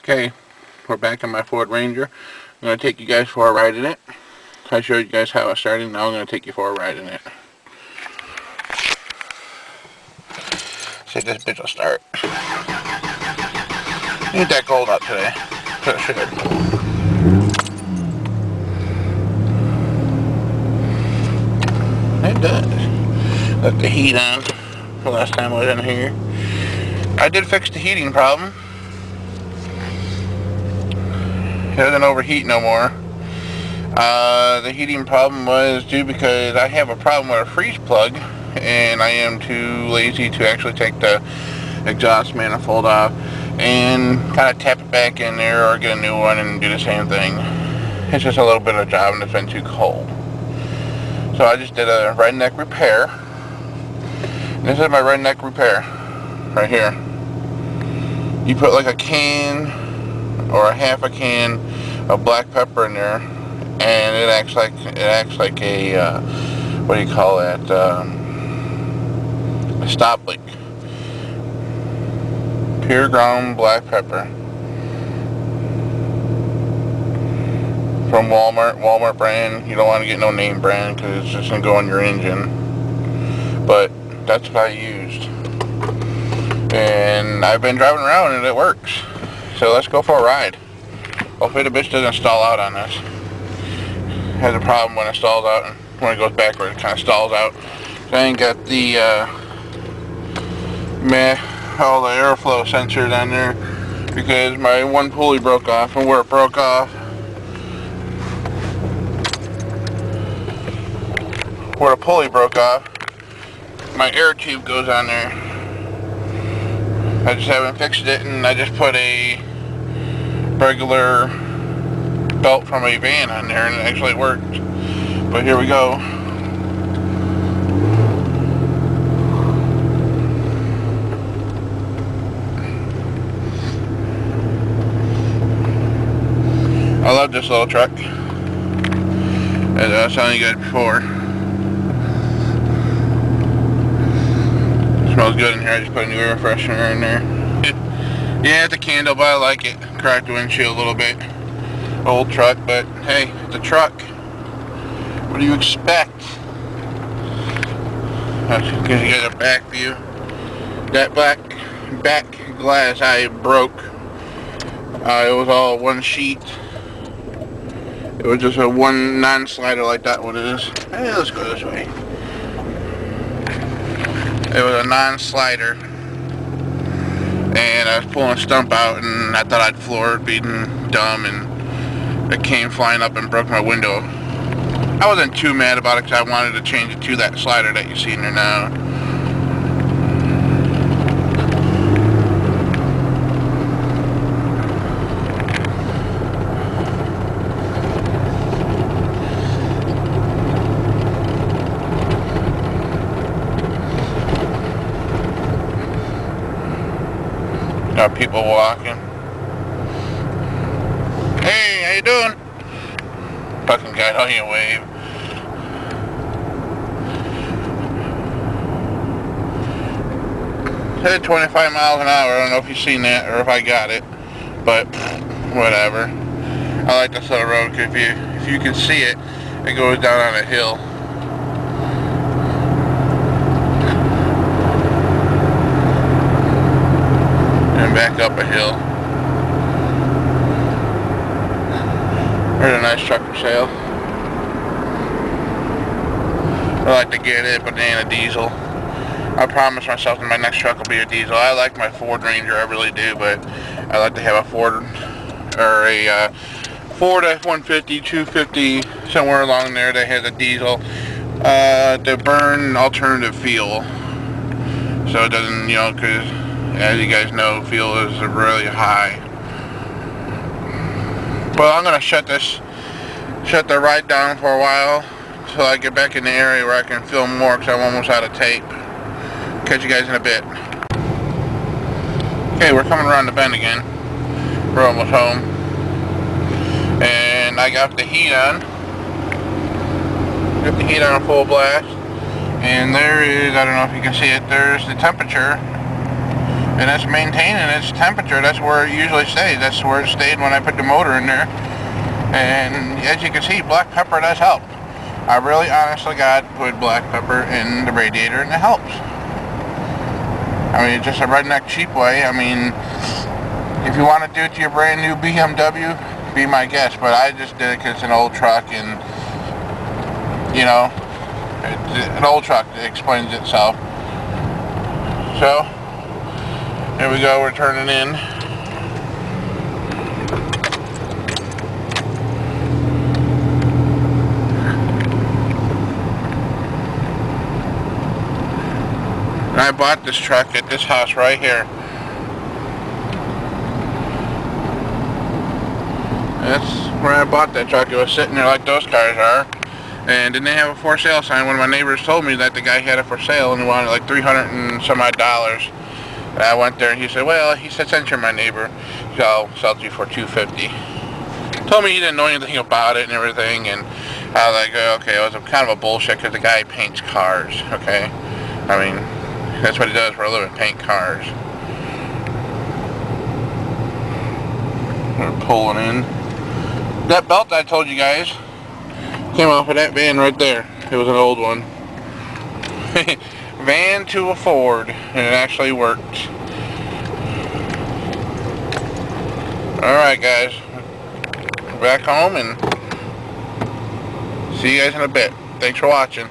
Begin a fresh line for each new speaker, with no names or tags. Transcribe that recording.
Okay, we're back on my Ford Ranger. I'm going to take you guys for a ride in it. I showed you guys how it started, now I'm going to take you for a ride in it. See if this bitch will start. Ain't that cold out today, so it should. It does. Left the heat on the last time I was in here. I did fix the heating problem. It doesn't overheat no more. The heating problem was due because I have a problem with a freeze plug, and I am too lazy to actually take the exhaust manifold off and kind of tap it back in there or get a new one and do the same thing. It's just a little bit of a job and it's been too cold. So I just did a redneck repair. This is my redneck repair right here. You put like a can or a half a can of black pepper in there, and it acts like a what do you call that? A stop leak. Pure ground black pepper from Walmart brand. You don't want to get no name brand because it's just gonna go on your engine. But that's what I used, and I've been driving around and it works. So let's go for a ride. Hopefully the bitch doesn't stall out on us. It has a problem when it stalls out, and when it goes backward it kind of stalls out. So I ain't got the all the airflow sensors on there because my one pulley broke off, and where it broke off, where the pulley broke off, my air tube goes on there. I just haven't fixed it, and I just put a regular belt from a van on there, and it actually worked. But here we go. I love this little truck, as I was telling you guys before. Smells good in here. I just put a new air freshener in there. Yeah, it's a candle, but I like it. Cracked the windshield a little bit. Old truck, but hey, it's a truck. What do you expect? That's because you got a back view. That back glass I broke. It was all one sheet. It was just a one non-slider like that one is. Hey, let's go this way. It was a non-slider, and I was pulling a stump out, and I thought I'd floor it, being dumb, and it came flying up and broke my window. I wasn't too mad about it because I wanted to change it to that slider that you see in there now. Got people walking. Hey, how you doing? Fucking guy don't even wave. Said 25 miles an hour. I don't know if you've seen that or if I got it, but whatever. I like this little road because if you can see it, it goes down on a hill. And back up a hill. There's a nice truck for sale. I like to get it, but it ain't a diesel. I promise myself that my next truck will be a diesel. I like my Ford Ranger, I really do, but I like to have a Ford or a Ford F-150, 250, somewhere along there that has a diesel to burn alternative fuel. So it doesn't, you know, because as you guys know, fuel is really high. Well, I'm gonna shut the ride down for a while until I get back in the area where I can film more, because I'm almost out of tape. Catch you guys in a bit. Okay, we're coming around the bend again. We're almost home, and I got the heat on. Got the heat on full blast, and there is, I don't know if you can see it, there's the temperature and it's maintaining its temperature. That's where it usually stays. That's where it stayed when I put the motor in there. And as you can see, black pepper does help. I really, honestly, God, put black pepper in the radiator, and it helps. I mean, it's just a redneck cheap way. I mean, if you want to do it to your brand new BMW, be my guest. But I just did it because it's an old truck, and you know, an old truck, it explains itself. So here we go. We're turning in. And I bought this truck at this house right here. That's where I bought that truck. It was sitting there like those cars are. And didn't they have a for sale sign? One of my neighbors told me that the guy had it for sale and he wanted like $300 and some odd dollars. And I went there and he said, well, he said, since you're my neighbor, I'll sell it to you for $250. Told me he didn't know anything about it and everything. And I was like, okay, it was kind of a bullshit because the guy paints cars, okay? I mean, that's what he does for a living, paint cars. We're pulling in. That belt I told you guys came off of that van right there. It was an old one. Van to a Ford, and it actually worked. Alright guys, we're back home and see you guys in a bit. Thanks for watching.